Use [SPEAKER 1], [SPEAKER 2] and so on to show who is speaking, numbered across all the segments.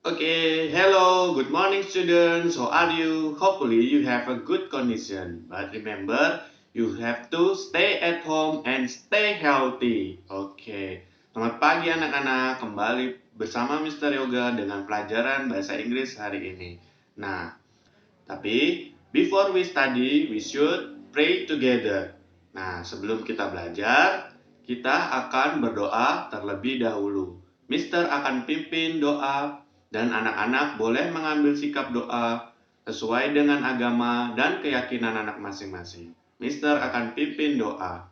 [SPEAKER 1] Okay, hello, good morning students. How are you? Hopefully you have a good condition. But remember, you have to stay at home and stay healthy. Oke, selamat pagi anak-anak. Kembali bersama Mr. Yoga dengan pelajaran bahasa Inggris hari ini. Nah, tapi before we study, we should pray together. Nah, sebelum kita belajar, kita akan berdoa terlebih dahulu. Mister akan pimpin doa dan anak-anak boleh mengambil sikap doa sesuai dengan agama dan keyakinan anak masing-masing. Mister akan pimpin doa.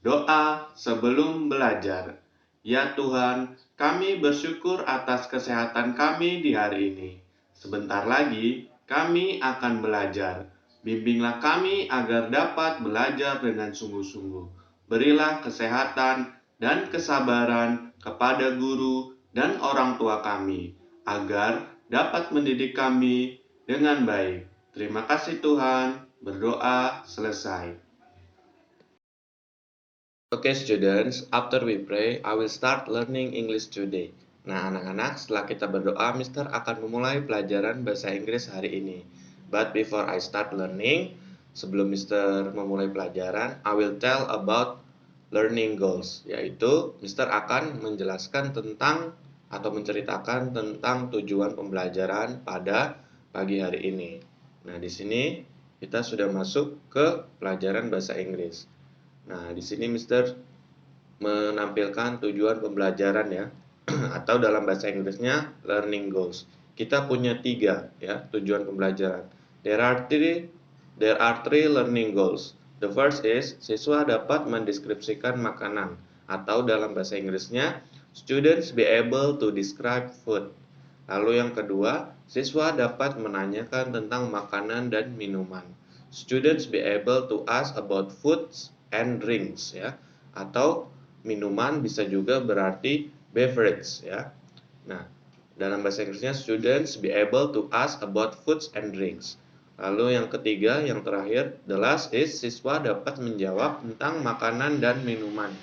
[SPEAKER 1] Doa sebelum belajar. Ya Tuhan, kami bersyukur atas kesehatan kami di hari ini. Sebentar lagi kami akan belajar. Bimbinglah kami agar dapat belajar dengan sungguh-sungguh. Berilah kesehatan dan kesabaran kepada guru dan orang tua kami, agar dapat mendidik kami dengan baik. Terima kasih Tuhan. Berdoa selesai. Okay students, after we pray, I will start learning English today. Nah anak-anak, setelah kita berdoa, Mister akan memulai pelajaran bahasa Inggris hari ini. But before I start learning, sebelum Mister memulai pelajaran, I will tell about learning goals. Yaitu, Mister akan menjelaskan tentang atau menceritakan tentang tujuan pembelajaran pada pagi hari ini. Nah di sini kita sudah masuk ke pelajaran bahasa Inggris. Nah, di sini Mister menampilkan tujuan pembelajaran ya, atau dalam bahasa Inggrisnya learning goals. Kita punya tiga ya tujuan pembelajaran. There are three learning goals. The first is siswa dapat mendeskripsikan makanan, atau dalam bahasa Inggrisnya students be able to describe food. Lalu yang kedua, siswa dapat menanyakan tentang makanan dan minuman. Students be able to ask about foods and drinks ya. Atau minuman bisa juga berarti beverage ya. Nah, dalam bahasa Inggrisnya students be able to ask about foods and drinks. Lalu yang ketiga, yang terakhir, the last is siswa dapat menjawab tentang makanan dan minuman.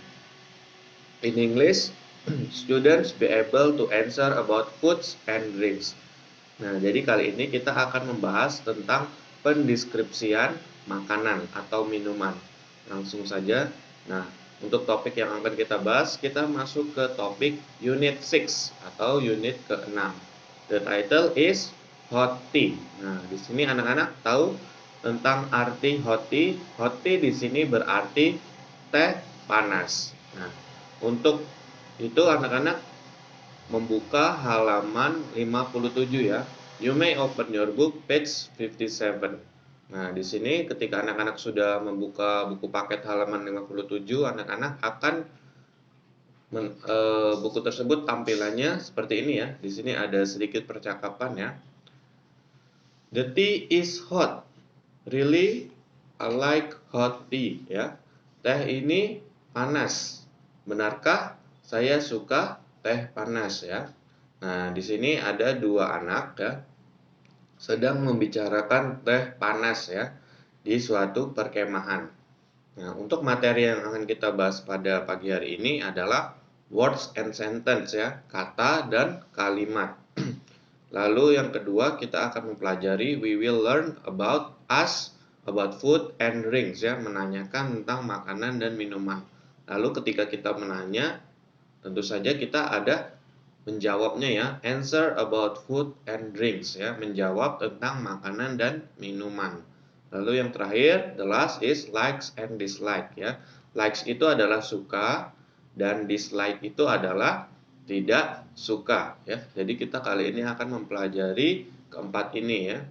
[SPEAKER 1] In English, students be able to answer about foods and drinks. Nah, jadi kali ini kita akan membahas tentang pendeskripsian makanan atau minuman. Langsung saja. Nah, untuk topik yang akan kita bahas, kita masuk ke topik Unit 6 atau unit ke-6. The title is hot tea. Nah, di sini anak-anak tahu tentang arti hot tea. Hot tea di sini berarti teh panas. Nah, untuk itu anak-anak membuka halaman 57 ya. You may open your book page 57. Nah, di sini ketika anak-anak sudah membuka buku paket halaman 57, anak-anak akan buku tersebut tampilannya seperti ini ya. Di sini ada sedikit percakapan ya. The tea is hot. Really, I like hot tea ya. Teh ini panas. Benarkah saya suka teh panas ya? Nah, di sini ada dua anak ya sedang membicarakan teh panas ya di suatu perkemahan. Nah, untuk materi yang akan kita bahas pada pagi hari ini adalah words and sentence ya, kata dan kalimat. Lalu yang kedua kita akan mempelajari we will learn about us, about food and drinks ya, menanyakan tentang makanan dan minuman. Lalu ketika kita menanya, tentu saja kita ada menjawabnya ya, answer about food and drinks ya, menjawab tentang makanan dan minuman. Lalu yang terakhir, the last is likes and dislike ya. Likes itu adalah suka dan dislike itu adalah tidak suka ya. Jadi kita kali ini akan mempelajari keempat ini ya.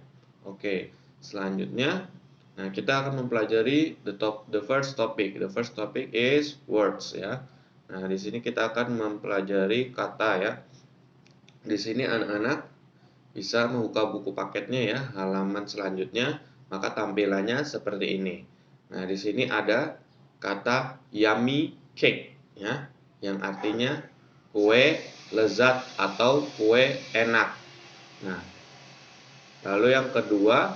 [SPEAKER 1] Oke, selanjutnya nah kita akan mempelajari the first topic. The first topic is words ya. Nah, di sini kita akan mempelajari kata ya. Di sini anak-anak bisa membuka buku paketnya ya, halaman selanjutnya, maka tampilannya seperti ini. Nah, di sini ada kata yummy cake ya, yang artinya kue lezat atau kue enak. Nah, lalu yang kedua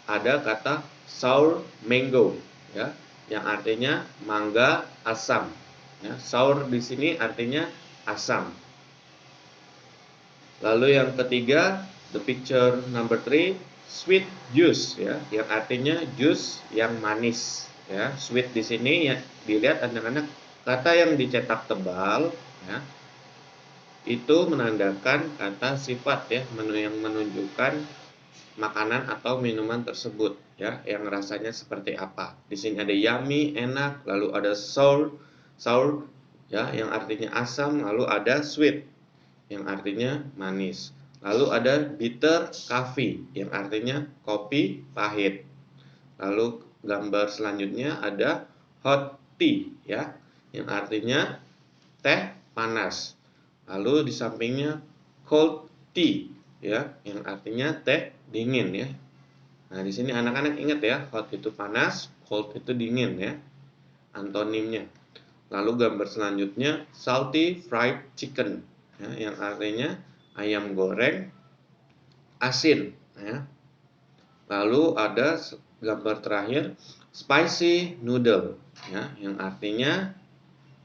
[SPEAKER 1] ada kata sour mango ya, yang artinya mangga asam. Ya, sour di sini artinya asam. Lalu yang ketiga, the picture number 3, sweet juice ya, yang artinya jus yang manis ya. Sweet di sini ya dilihat anak-anak, kata yang dicetak tebal ya, itu menandakan kata sifat ya, yang menunjukkan makanan atau minuman tersebut ya, yang rasanya seperti apa. Di sini ada yummy, enak, lalu ada sour, sour ya, yang artinya asam, lalu ada sweet yang artinya manis. Lalu ada bitter coffee yang artinya kopi pahit. Lalu gambar selanjutnya ada hot tea ya, yang artinya teh panas. Lalu di sampingnya cold tea ya, yang artinya teh dingin ya. Nah, di sini anak-anak ingat ya, hot itu panas, cold itu dingin ya, antonimnya. Lalu gambar selanjutnya salty fried chicken ya, yang artinya ayam goreng asin ya. Lalu ada gambar terakhir spicy noodle ya, yang artinya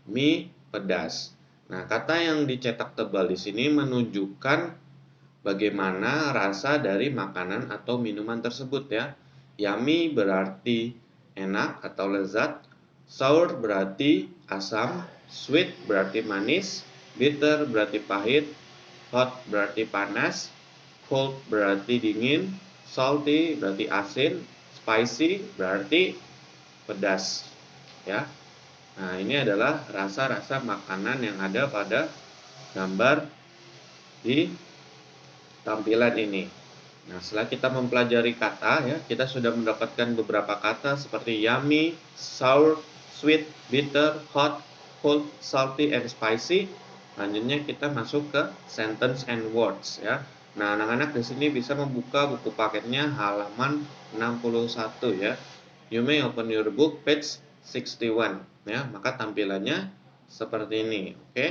[SPEAKER 1] mie pedas. Nah, kata yang dicetak tebal di sini menunjukkan bagaimana rasa dari makanan atau minuman tersebut ya. Yummy berarti enak atau lezat, sour berarti asam, sweet berarti manis, bitter berarti pahit, hot berarti panas, cold berarti dingin, salty berarti asin, spicy berarti pedas ya. Nah, ini adalah rasa-rasa makanan yang ada pada gambar di tampilan ini. Nah, setelah kita mempelajari kata ya, kita sudah mendapatkan beberapa kata seperti yummy, sour, sweet, bitter, hot, cold, salty, and spicy. Selanjutnya kita masuk ke sentence and words ya. Nah, anak-anak di sini bisa membuka buku paketnya halaman 61 ya. You may open your book page 61 ya. Maka tampilannya seperti ini, oke?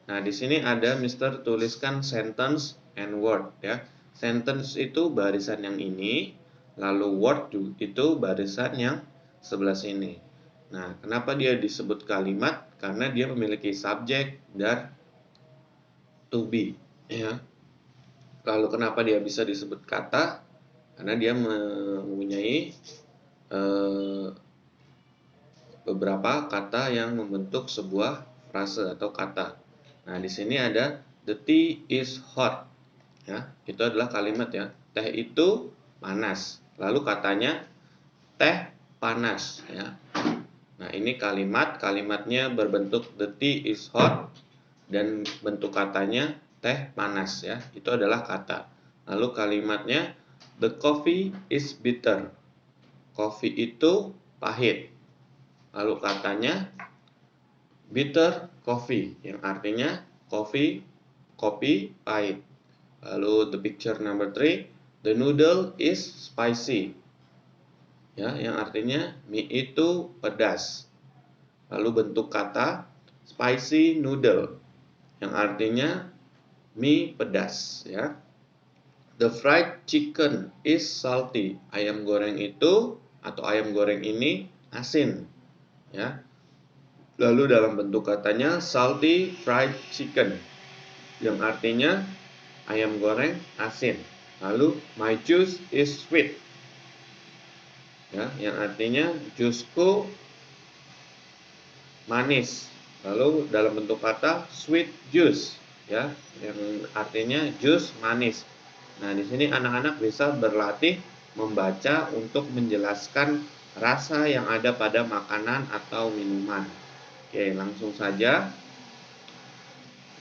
[SPEAKER 1] Nah, di sini ada Mister tuliskan sentence and word ya. Sentence itu barisan yang ini, lalu word itu barisan yang sebelah sini. Nah, kenapa dia disebut kalimat? Karena dia memiliki subjek dan to be ya. Lalu kenapa dia bisa disebut kata? Karena dia mempunyai beberapa kata yang membentuk sebuah frase atau kata. Nah, di sini ada the tea is hot. Ya, itu adalah kalimat ya. Teh itu panas. Lalu katanya teh panas ya. Nah, ini kalimatnya berbentuk the tea is hot dan bentuk katanya teh panas ya. Itu adalah kata. Lalu kalimatnya the coffee is bitter. Kopi itu pahit. Lalu katanya bitter coffee yang artinya kopi pahit. Lalu the picture number 3, the noodle is spicy. Ya, yang artinya mie itu pedas. Lalu bentuk kata spicy noodle yang artinya mie pedas ya. The fried chicken is salty. Ayam goreng itu atau ayam goreng ini asin ya. Lalu dalam bentuk katanya salty fried chicken yang artinya ayam goreng asin. Lalu my juice is sweet ya, yang artinya jusku manis. Lalu dalam bentuk kata sweet juice ya, yang artinya jus manis. Nah, di sini anak-anak bisa berlatih membaca untuk menjelaskan rasa yang ada pada makanan atau minuman. Oke, langsung saja.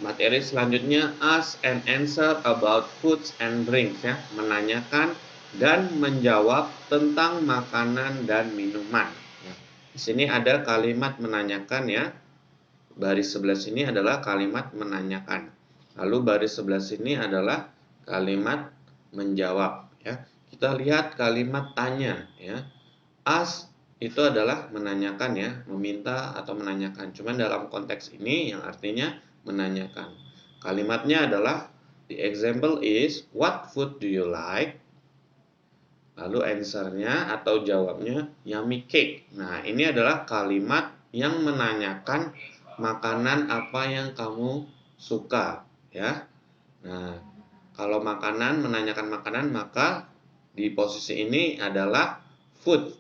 [SPEAKER 1] Materi selanjutnya ask and answer about foods and drinks ya, menanyakan dan menjawab tentang makanan dan minuman. Ya. Di sini ada kalimat menanyakan ya. Baris sebelah sini adalah kalimat menanyakan. Lalu baris sebelah sini adalah kalimat menjawab ya. Kita lihat kalimat tanya ya. Ask itu adalah menanyakan ya, meminta atau menanyakan. Cuman dalam konteks ini yang artinya menanyakan. Kalimatnya adalah the example is what food do you like? Lalu answernya atau jawabnya yummy cake. Nah, ini adalah kalimat yang menanyakan makanan apa yang kamu suka ya. Nah, Kalau makanan, menanyakan makanan, maka di posisi ini adalah food.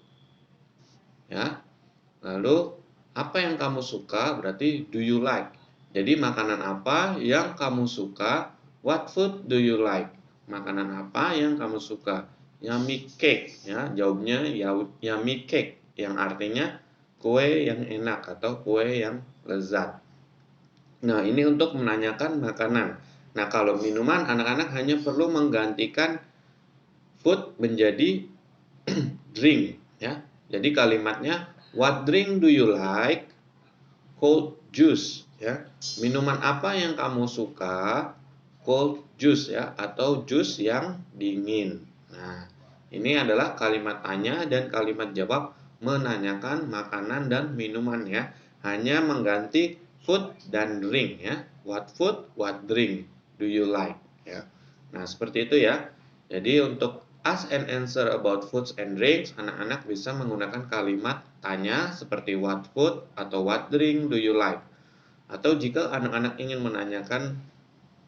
[SPEAKER 1] Ya. Lalu apa yang kamu suka berarti do you like. Jadi makanan apa yang kamu suka? What food do you like? Makanan apa yang kamu suka? Yummy cake, ya. Jawabnya yummy cake yang artinya kue yang enak atau kue yang lezat. Nah, ini untuk menanyakan makanan. Nah, kalau minuman, anak-anak hanya perlu menggantikan food menjadi drink, ya. Jadi kalimatnya what drink do you like? Cold juice, ya. Minuman apa yang kamu suka? Cold juice, ya, atau jus yang dingin. Nah, ini adalah kalimat tanya dan kalimat jawab menanyakan makanan dan minuman, ya. Hanya mengganti food dan drink, ya. What food, what drink do you like, ya. Nah, seperti itu, ya. Jadi untuk ask and answer about foods and drinks, anak-anak bisa menggunakan kalimat tanya seperti what food atau what drink do you like. Atau jika anak-anak ingin menanyakan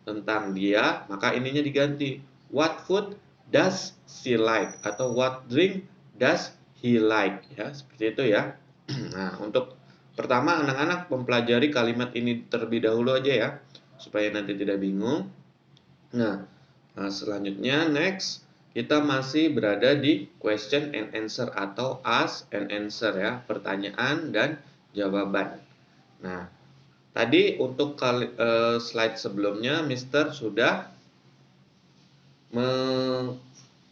[SPEAKER 1] tentang dia, maka ininya diganti. What food does she like? Atau what drink does he like? Ya, seperti itu ya. Nah, untuk pertama anak-anak mempelajari kalimat ini terlebih dahulu aja ya, supaya nanti tidak bingung. Nah, selanjutnya next kita masih berada di question and answer atau ask and answer ya, pertanyaan dan jawaban. Nah, tadi untuk slide sebelumnya Mister sudah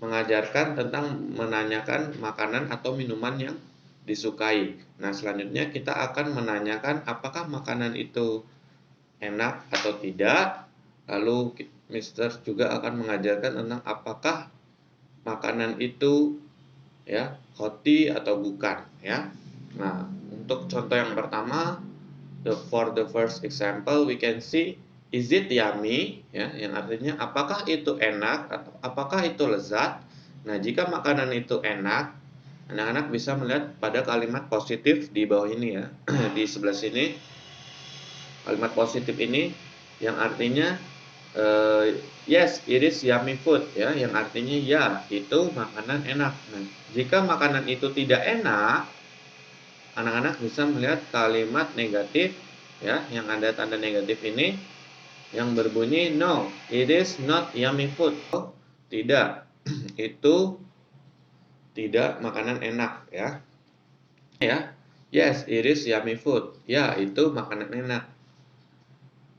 [SPEAKER 1] mengajarkan tentang menanyakan makanan atau minuman yang disukai. Nah, selanjutnya kita akan menanyakan apakah makanan itu enak atau tidak. Lalu Mister juga akan mengajarkan tentang apakah makanan itu ya healthy atau bukan ya. Nah, untuk contoh yang pertama, for the first example we can see is it yummy ya, yang artinya apakah itu enak atau apakah itu lezat. Nah, jika makanan itu enak, anak-anak bisa melihat pada kalimat positif di bawah ini ya. Di sebelah sini kalimat positif ini yang artinya yes, it is yummy food ya, yang artinya ya, itu makanan enak. Nah, jika makanan itu tidak enak, anak-anak bisa melihat kalimat negatif ya, yang ada tanda negatif ini yang berbunyi no, it is not yummy food. Oh, tidak, itu tidak makanan enak ya. Ya, yes, it is yummy food. Ya, itu makanan enak.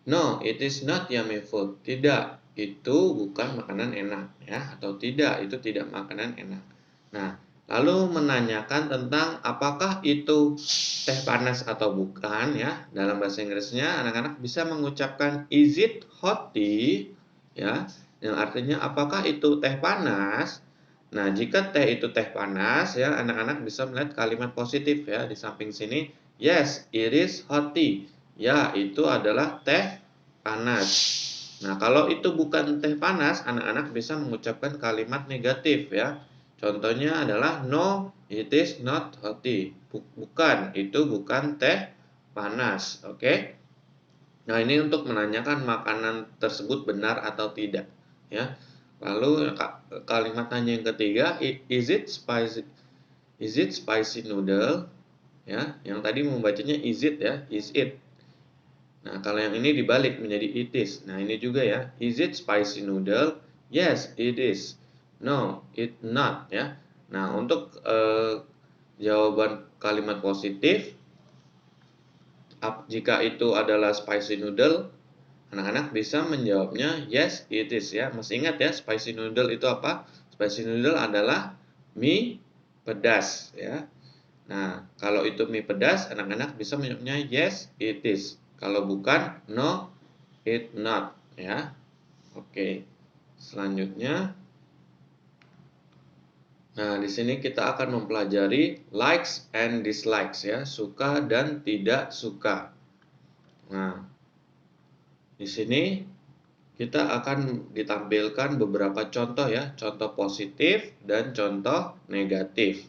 [SPEAKER 1] No, it is not yummy food. Tidak, itu bukan makanan enak ya, atau tidak, itu tidak makanan enak. Nah, lalu menanyakan tentang apakah itu teh panas atau bukan ya. Dalam bahasa Inggrisnya anak-anak bisa mengucapkan is it hot tea ya, yang artinya apakah itu teh panas. Nah, jika teh itu teh panas ya, anak-anak bisa melihat kalimat positif ya di samping sini. Yes, it is hot tea. Ya, itu adalah teh panas. Nah, kalau itu bukan teh panas, anak-anak bisa mengucapkan kalimat negatif ya. Contohnya adalah no, it is not hot tea. Bukan, itu bukan teh panas. Oke. Nah, ini untuk menanyakan makanan tersebut benar atau tidak ya. Lalu kalimat tanya yang ketiga, is it spicy? Is it spicy noodle? Ya, yang tadi membacanya is it ya, is it. Nah, kalau yang ini dibalik menjadi it is. Nah, ini juga ya. Is it spicy noodle? Yes, it is. No, it not ya. Nah, untuk jawaban kalimat positif, jika itu adalah spicy noodle, anak-anak bisa menjawabnya yes, it is ya. Masih ingat ya, spicy noodle itu apa? Spicy noodle adalah mie pedas ya. Nah, kalau itu mie pedas, anak-anak bisa menjawabnya yes, it is. Kalau bukan, no, it not ya. Oke. Selanjutnya, nah di sini kita akan mempelajari likes and dislikes ya, suka dan tidak suka. Nah, di sini kita akan ditampilkan beberapa contoh ya, contoh positif dan contoh negatif.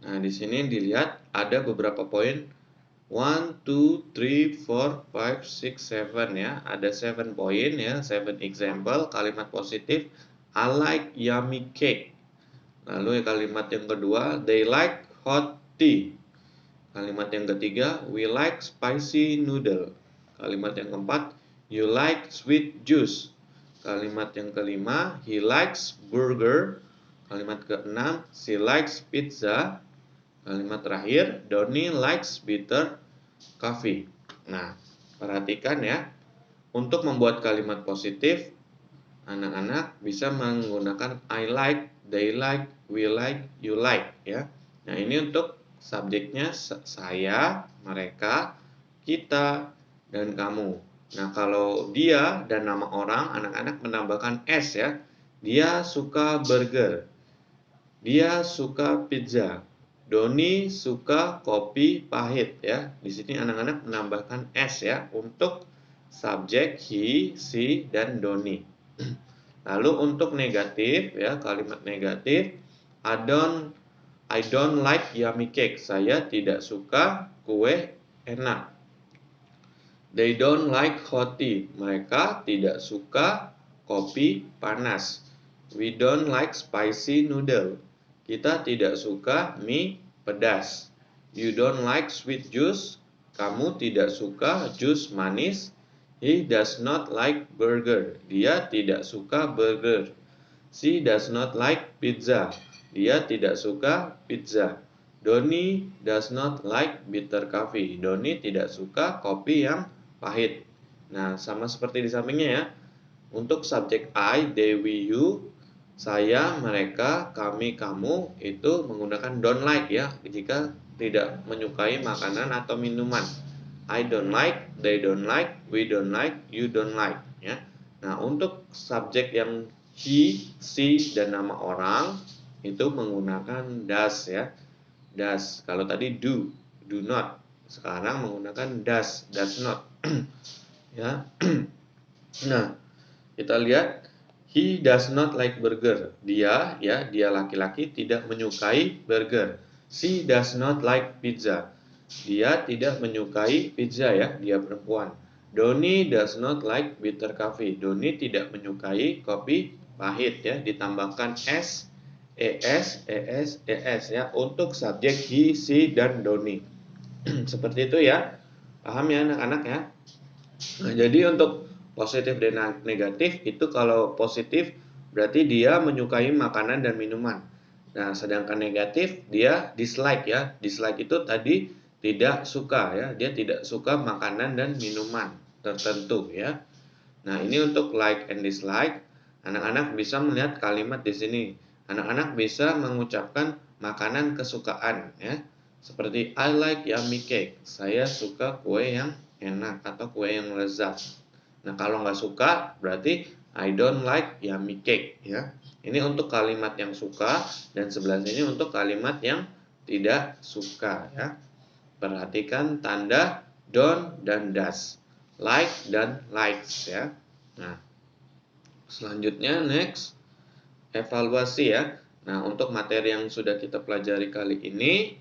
[SPEAKER 1] Nah, di sini dilihat ada beberapa poin 1, 2, 3, 4, 5, 6, 7 ya. Ada 7 poin ya, 7 example kalimat positif. I like yummy cake. Lalu kalimat yang kedua, they like hot tea. Kalimat yang ketiga, we like spicy noodle. Kalimat yang keempat, you like sweet juice. Kalimat yang kelima, he likes burger. Kalimat keenam, she likes pizza. Kalimat terakhir, Donnie likes bitter coffee. Nah, perhatikan ya. Untuk membuat kalimat positif, anak-anak bisa menggunakan I like, they like, we like, you like ya. Nah, ini untuk subjeknya saya, mereka, kita, dan kamu. Nah, kalau dia dan nama orang, anak-anak menambahkan S ya. Dia suka burger. Dia suka pizza. Doni suka kopi pahit ya. Di sini anak-anak menambahkan S ya untuk subjek he, she, dan Doni. Lalu untuk negatif ya, kalimat negatif I don't like yummy cake. Saya tidak suka kue enak. They don't like hot tea. Mereka tidak suka kopi panas. We don't like spicy noodle. Kita tidak suka mie pedas. You don't like sweet juice. Kamu tidak suka jus manis. He does not like burger. Dia tidak suka burger. She does not like pizza. Dia tidak suka pizza. Doni does not like bitter coffee. Doni tidak suka kopi yang pahit. Nah, sama seperti di sampingnya ya. Untuk subjek I, they, we, you, saya, mereka, kami, kamu itu menggunakan don't like ya jika tidak menyukai makanan atau minuman. I don't like, they don't like, we don't like, you don't like ya. Nah, untuk subjek yang he, she, dan nama orang itu menggunakan does ya. Does. Kalau tadi do not. Sekarang menggunakan does not. Ya. Nah, kita lihat he does not like burger. Dia laki-laki tidak menyukai burger. She does not like pizza. Dia tidak menyukai pizza ya, dia perempuan. Doni does not like bitter coffee. Doni tidak menyukai kopi pahit ya, ditambahkan s, es ya untuk subjek he, she, dan Doni. Seperti itu ya. Paham ya anak-anak ya? Nah, jadi untuk positif dan negatif itu kalau positif berarti dia menyukai makanan dan minuman. Nah, sedangkan negatif dia dislike ya. Dislike itu tadi tidak suka ya. Dia tidak suka makanan dan minuman tertentu ya. Nah, ini untuk like and dislike. Anak-anak bisa melihat kalimat di sini. Anak-anak bisa mengucapkan makanan kesukaan ya. Seperti I like yummy cake. Saya suka kue yang enak atau kue yang lezat. Nah, kalau nggak suka berarti I don't like yummy cake ya. Ini untuk kalimat yang suka dan sebelah sini untuk kalimat yang tidak suka ya. Perhatikan tanda don't dan does, like dan likes ya. Nah, selanjutnya next evaluasi ya. Nah, untuk materi yang sudah kita pelajari kali ini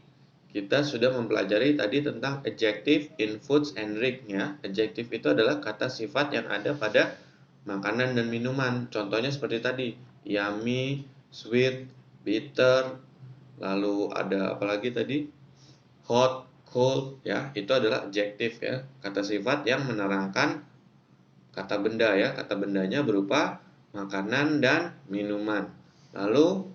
[SPEAKER 1] kita sudah mempelajari tadi tentang adjective in foods and drink ya. Adjective itu adalah kata sifat yang ada pada makanan dan minuman. Contohnya seperti tadi, yummy, sweet, bitter, lalu ada apa lagi tadi? Hot, cold ya. Itu adalah adjective ya. Kata sifat yang menerangkan kata benda ya. Kata bendanya berupa makanan dan minuman. Lalu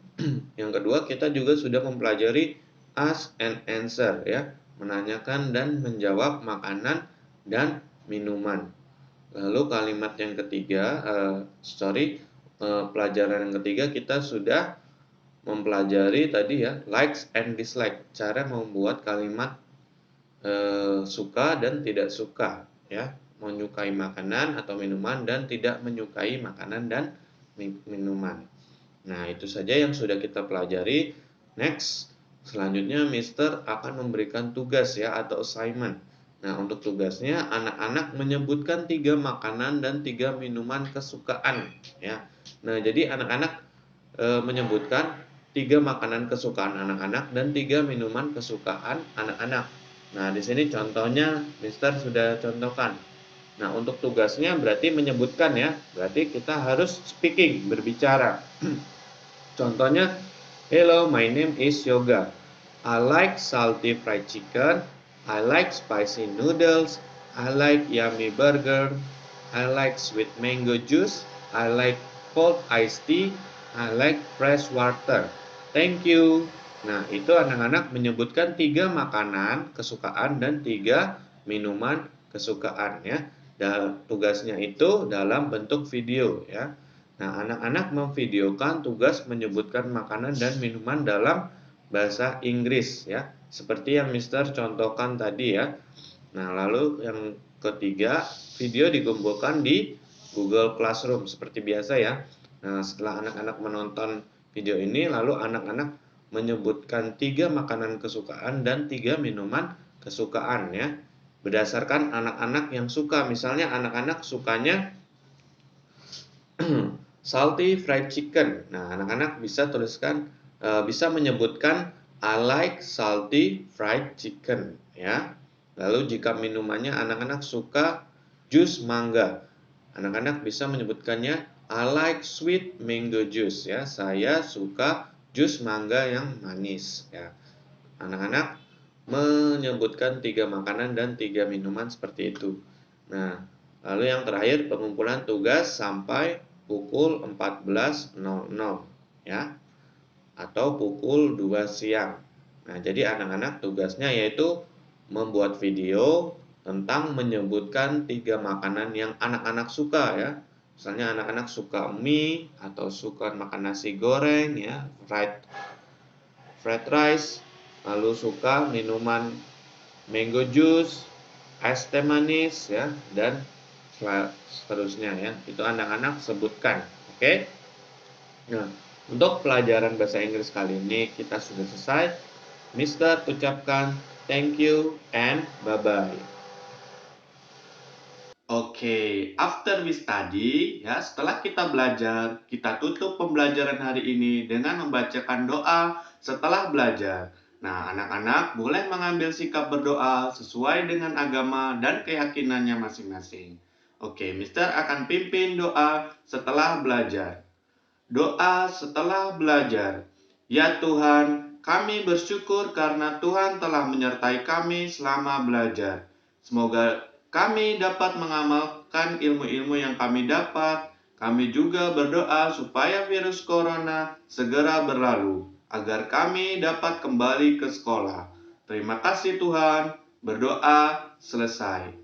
[SPEAKER 1] yang kedua kita juga sudah mempelajari ask and answer ya, menanyakan dan menjawab makanan dan minuman. Lalu kalimat yang ketiga, pelajaran yang ketiga kita sudah mempelajari tadi ya, likes and dislike, cara membuat kalimat suka dan tidak suka ya, menyukai makanan atau minuman dan tidak menyukai makanan dan minuman. Nah, itu saja yang sudah kita pelajari. Next, selanjutnya Mister akan memberikan tugas ya atau assignment. Nah, untuk tugasnya anak-anak menyebutkan 3 makanan dan 3 minuman kesukaan ya. Nah, jadi anak-anak menyebutkan 3 makanan kesukaan anak-anak dan 3 minuman kesukaan anak-anak. Nah, di sini contohnya Mister sudah contohkan. Nah, untuk tugasnya berarti menyebutkan ya. Berarti kita harus speaking, berbicara. Contohnya, hello, my name is Yoga. I like salty fried chicken. I like spicy noodles. I like yummy burger. I like sweet mango juice. I like cold iced tea. I like fresh water. Thank you. Nah, itu anak-anak menyebutkan 3 makanan kesukaan dan 3 minuman kesukaan ya. Dan tugasnya itu dalam bentuk video ya. Nah, anak-anak memvideokan tugas menyebutkan makanan dan minuman dalam bahasa Inggris ya. Seperti yang Mister contohkan tadi ya. Nah, lalu yang ketiga, video dikumpulkan di Google Classroom seperti biasa ya. Nah, setelah anak-anak menonton video ini, lalu anak-anak menyebutkan 3 makanan kesukaan dan 3 minuman kesukaan ya. Berdasarkan anak-anak yang suka. Misalnya anak-anak sukanya salty fried chicken. Nah, anak-anak bisa tuliskan, bisa menyebutkan I like salty fried chicken ya. Lalu jika minumannya anak-anak suka jus mangga, anak-anak bisa menyebutkannya I like sweet mango juice ya. Saya suka jus mangga yang manis ya. Anak-anak menyebutkan 3 makanan dan 3 minuman seperti itu. Nah, lalu yang terakhir pengumpulan tugas sampai pukul 14.00 ya atau pukul 2 siang. Nah, jadi anak-anak tugasnya yaitu membuat video tentang menyebutkan 3 makanan yang anak-anak suka ya. Misalnya anak-anak suka mie atau suka makan nasi goreng ya, fried rice, lalu suka minuman mango juice, es teh manis ya, dan seterusnya ya. Itu anak-anak sebutkan. Oke. Nah, untuk pelajaran bahasa Inggris kali ini kita sudah selesai. Mister ucapkan thank you and bye-bye. Oke, after we study, ya setelah kita belajar, kita tutup pembelajaran hari ini dengan membacakan doa setelah belajar. Nah, anak-anak boleh mengambil sikap berdoa sesuai dengan agama dan keyakinannya masing-masing. Oke, Mister akan pimpin doa setelah belajar. Doa setelah belajar. Ya Tuhan, kami bersyukur karena Tuhan telah menyertai kami selama belajar. Semoga kami dapat mengamalkan ilmu-ilmu yang kami dapat. Kami juga berdoa supaya virus corona segera berlalu, agar kami dapat kembali ke sekolah. Terima kasih Tuhan. Berdoa selesai.